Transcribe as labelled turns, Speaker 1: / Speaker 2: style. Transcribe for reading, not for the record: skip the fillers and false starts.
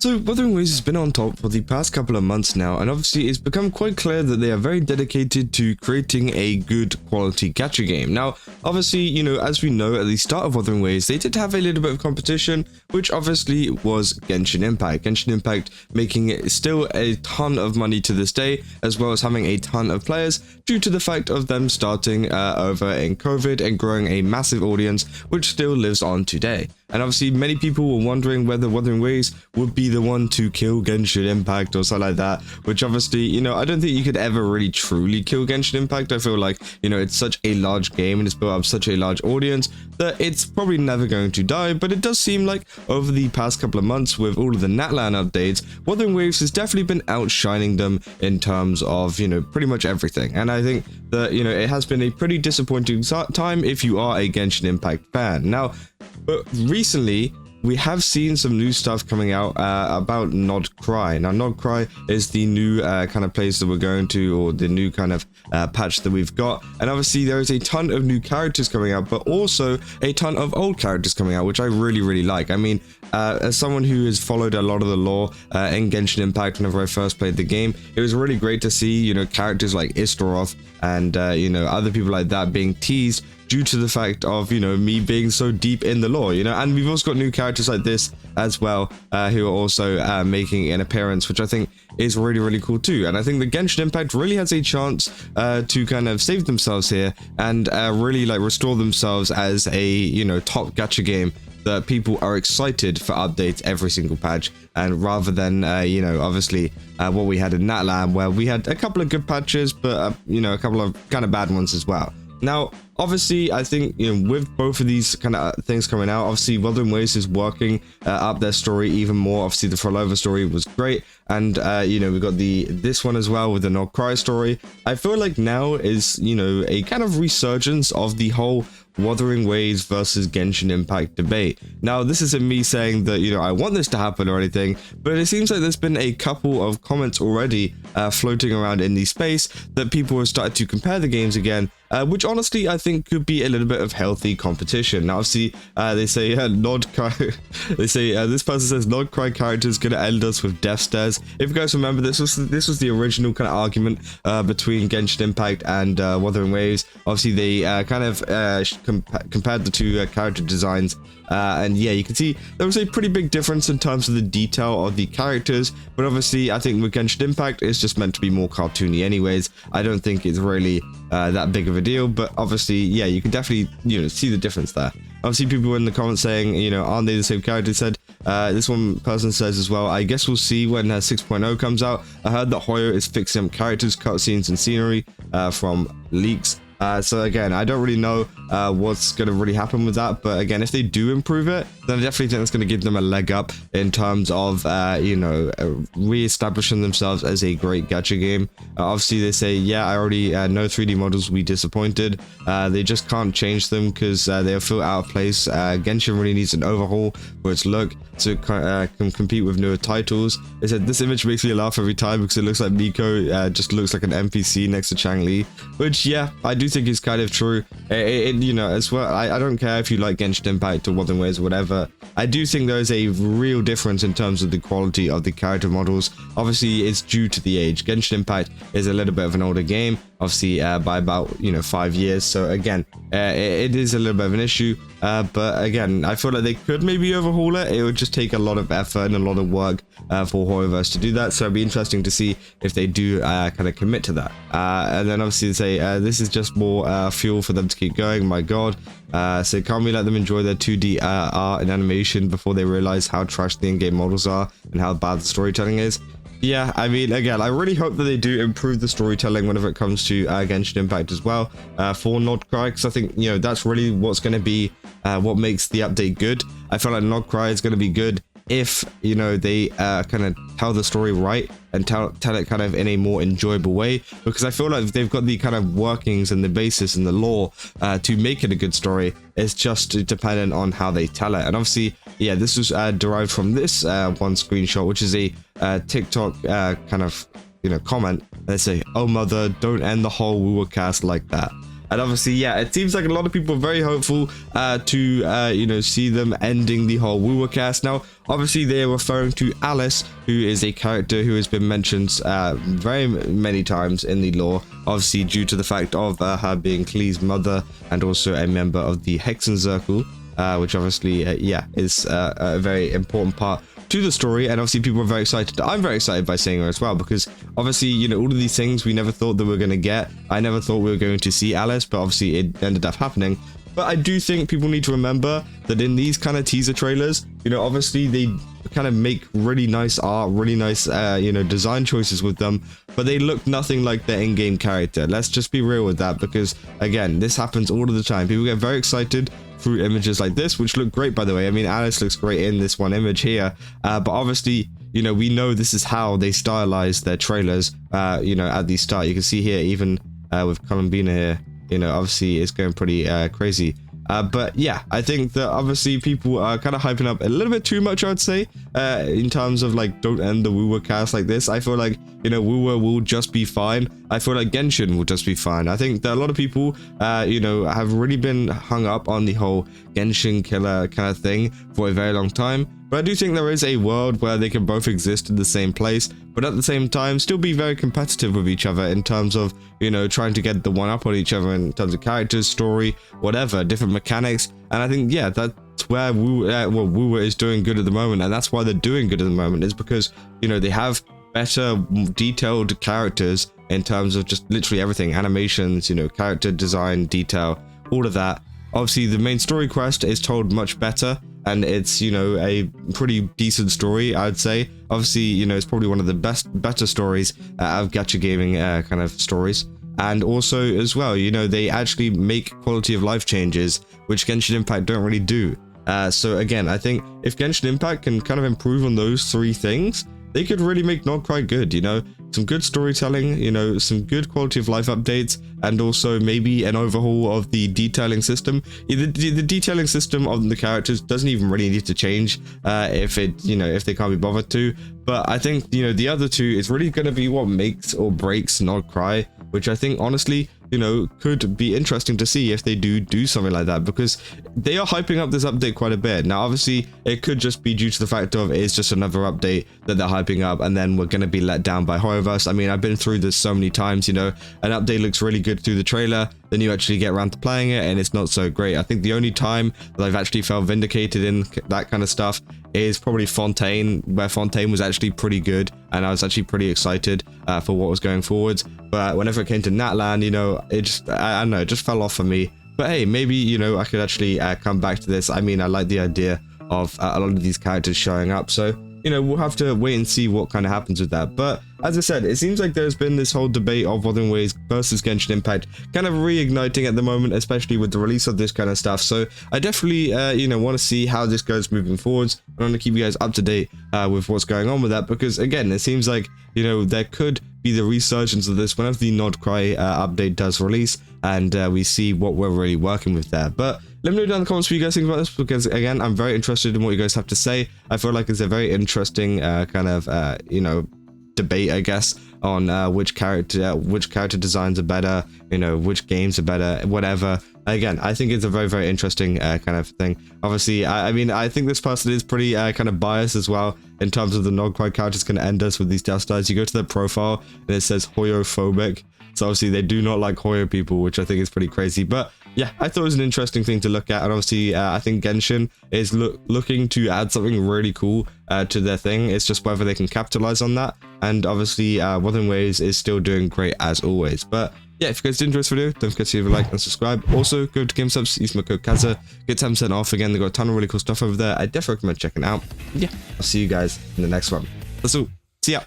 Speaker 1: So Wuthering Waves has been on top for the past couple of months now, and obviously it's become quite clear that they are very dedicated to creating a good quality gacha game. Now, obviously, as we know at the start of Wuthering Waves, they did have a little bit of competition, which obviously was Genshin Impact. Genshin Impact making it still a ton of money to this day, as well as having a ton of players due to the fact of them starting over in COVID and growing a massive audience, which still lives on today. And obviously many people were wondering whether Wuthering Waves would be the one to kill Genshin Impact or something like that, which obviously, I don't think you could ever really truly kill Genshin Impact. I feel like, it's such a large game and it's built up such a large audience that it's probably never going to die, but it does seem like over the past couple of months with all of the Natlan updates, Wuthering Waves has definitely been outshining them in terms of, pretty much everything. And I think that, it has been a pretty disappointing time if you are a Genshin Impact fan. Now, but recently, we have seen some new stuff coming out about Nod Krai. Now, Nod Krai is the new kind of place that we're going to, or the new kind of patch that we've got. And obviously, there is a ton of new characters coming out, but also a ton of old characters coming out, which I really, really like. I mean, as someone who has followed a lot of the lore in Genshin Impact whenever I first played the game, it was really great to see, characters like Istoroth and, other people like that being teased due to the fact of, me being so deep in the lore, and we've also got new characters like this as well, who are also making an appearance, which I think is really, really cool too. And I think the Genshin Impact really has a chance to kind of save themselves here and really restore themselves as a, top gacha game that people are excited for updates every single patch, and rather than obviously what we had in Natlan, where we had a couple of good patches, but a couple of kind of bad ones as well. Now, obviously, I think, with both of these kind of things coming out, obviously, Wuthering Waves is working up their story even more. Obviously, the Frolova story was great. And, we got this one as well with the Nod Krai story. I feel like now is, a kind of resurgence of the whole Wuthering Waves versus Genshin Impact debate. Now, this isn't me saying that, I want this to happen or anything, but it seems like there's been a couple of comments already floating around in the space that people have started to compare the games again, which honestly I think could be a little bit of healthy competition. Now, obviously, they say Nod Krai, this person says Nod Krai character is going to end us with death stares. If you guys remember, this was the original kind of argument between Genshin Impact and Wuthering Waves. Obviously, they kind of compared the two character designs, and yeah, you can see there was a pretty big difference in terms of the detail of the characters, but obviously I think with Genshin Impact it's just meant to be more cartoony anyways. I don't think it's really that big of a deal, but obviously, yeah, you can definitely see the difference there. Obviously, people were in the comments saying, aren't they the same character? Said this one person says as well, I guess we'll see when 6.0 comes out. I heard that Hoyo is fixing up characters, cutscenes, and scenery from leaks. So again, I don't really know what's going to really happen with that, but again, if they do improve it, then I definitely think that's going to give them a leg up in terms of re-establishing themselves as a great gacha game. Obviously, they say, yeah, I already know 3D models will be disappointed. They just can't change them because they'll feel out of place. Genshin really needs an overhaul for its look to can compete with newer titles. They said, this image makes me laugh every time because it looks like Miko just looks like an NPC next to Chang-Li, which, yeah, I do think is kind of true. As well, I don't care if you like Genshin Impact or Wuthering Waves or whatever. I do think there is a real difference in terms of the quality of the character models. Obviously, it's due to the age. Genshin Impact is a little bit of an older game, obviously by about 5 years. So again, it is a little bit of an issue. But again, I feel like they could maybe overhaul it. It would just take a lot of effort and a lot of work for Hoyoverse to do that. So it'd be interesting to see if they do kind of commit to that. And then obviously say this is just more fuel for them to keep going. My God. So can't we let them enjoy their 2D art and animation before they realize how trash the in-game models are and how bad the storytelling is? Yeah, I mean, again, I really hope that they do improve the storytelling whenever it comes to Genshin Impact as well for Nod Krai, because I think, that's really what's going to be what makes the update good. I feel like Nod Krai is going to be good if, they kind of tell the story right and tell it kind of in a more enjoyable way, because I feel like they've got the kind of workings and the basis and the lore to make it a good story. It's just dependent on how they tell it. And obviously, yeah, this was derived from this one screenshot, which is a TikTok kind of comment. They say, "Oh mother, don't end the whole WuWa cast like that." And obviously, yeah, it seems like a lot of people are very hopeful to, you know, see them ending the whole WuWa cast. Now, obviously, they are referring to Alice, who is a character who has been mentioned very many times in the lore, obviously due to the fact of her being Klee's mother and also a member of the Hexen Circle, which obviously, yeah, is a very important part to the story. And obviously people are very excited. I'm very excited by seeing her as well, because obviously, you know, all of these things we never thought that we were going to get. I never thought we were going to see Alice, but obviously it ended up happening. But I do think people need to remember that in these kind of teaser trailers, you know, obviously they kind of make really nice art, really nice, you know, design choices with them, but they look nothing like their in-game character. Let's just be real with that, because again, this happens all of the time. People get very excited through images like this, which look great, by the way. I mean, Alice looks great in this one image here, but obviously, you know, we know this is how they stylize their trailers, you know, at the start. You can see here, even with Columbina here, you know, obviously it's going pretty crazy. But yeah, I think that obviously people are kind of hyping up a little bit too much, I'd say, in terms of like, don't end the WuWa cast like this. I feel like, you know, WuWa will just be fine. I feel like Genshin will just be fine. I think that a lot of people, you know, have really been hung up on the whole Genshin killer kind of thing for a very long time. But I do think there is a world where they can both exist in the same place, but at the same time still be very competitive with each other in terms of, you know, trying to get the one up on each other in terms of characters, story, whatever, different mechanics. And I think, yeah, that's where WuWa is doing good at the moment, and that's why they're doing good at the moment, is because, you know, they have better detailed characters in terms of just literally everything, animations, you know, character design, detail, all of that. Obviously the main story quest is told much better, and it's, you know, a pretty decent story, I'd say. Obviously, you know, it's probably one of the better stories out of gacha gaming kind of stories. And also as well, you know, they actually make quality of life changes, which Genshin Impact don't really do. So again, I think if Genshin Impact can kind of improve on those three things, they could really make Nod Krai good, you know, some good storytelling, you know, some good quality of life updates, and also maybe an overhaul of the detailing system. The detailing system of the characters doesn't even really need to change if it, you know, if they can't be bothered to. But I think, you know, the other two is really going to be what makes or breaks Nod Krai, which I think honestly, you know, could be interesting to see if they do something like that, because they are hyping up this update quite a bit. Now, obviously, it could just be due to the fact of it's just another update that they're hyping up, and then we're going to be let down by Horrorverse. I mean, I've been through this so many times, you know, an update looks really good through the trailer, then you actually get around to playing it, and it's not so great. I think the only time that I've actually felt vindicated in that kind of stuff is probably Fontaine, where Fontaine was actually pretty good, and I was actually pretty excited for what was going forwards. But whenever it came to Natlan, you know, it just, I don't know, it just fell off for me. But hey, maybe, you know, I could actually come back to this. I mean, I like the idea of a lot of these characters showing up, so, you know, we'll have to wait and see what kind of happens with that. But as I said, it seems like there's been this whole debate of Wuthering Waves versus Genshin Impact kind of reigniting at the moment, especially with the release of this kind of stuff. So I definitely, you know, want to see how this goes moving forwards. I want to keep you guys up to date with what's going on with that, because again, it seems like, you know, there could be the resurgence of this whenever the Nod Krai update does release, and we see what we're really working with there. But let me know down in the comments what you guys think about this, because again, I'm very interested in what you guys have to say. I feel like it's a very interesting kind of, you know, debate, I guess, on which character designs are better, you know, which games are better, whatever. Again, I think it's a very, very interesting kind of thing. Obviously, I mean, I think this person is pretty kind of biased as well in terms of the Nod Krai characters going to end us with these death stars. You go to their profile and it says Hoyophobic. So obviously they do not like Hoyo people, which I think is pretty crazy. But yeah, I thought it was an interesting thing to look at. And obviously, I think Genshin is looking to add something really cool to their thing. It's just whether they can capitalize on that. And obviously, Wuthering Waves is still doing great as always. But yeah, if you guys did enjoy this video, don't forget to leave a like and subscribe. Also, go to GameSubs, use my code Kaza, get 10% off. Again, they've got a ton of really cool stuff over there. I definitely recommend checking it out. Yeah, I'll see you guys in the next one. That's all. See ya.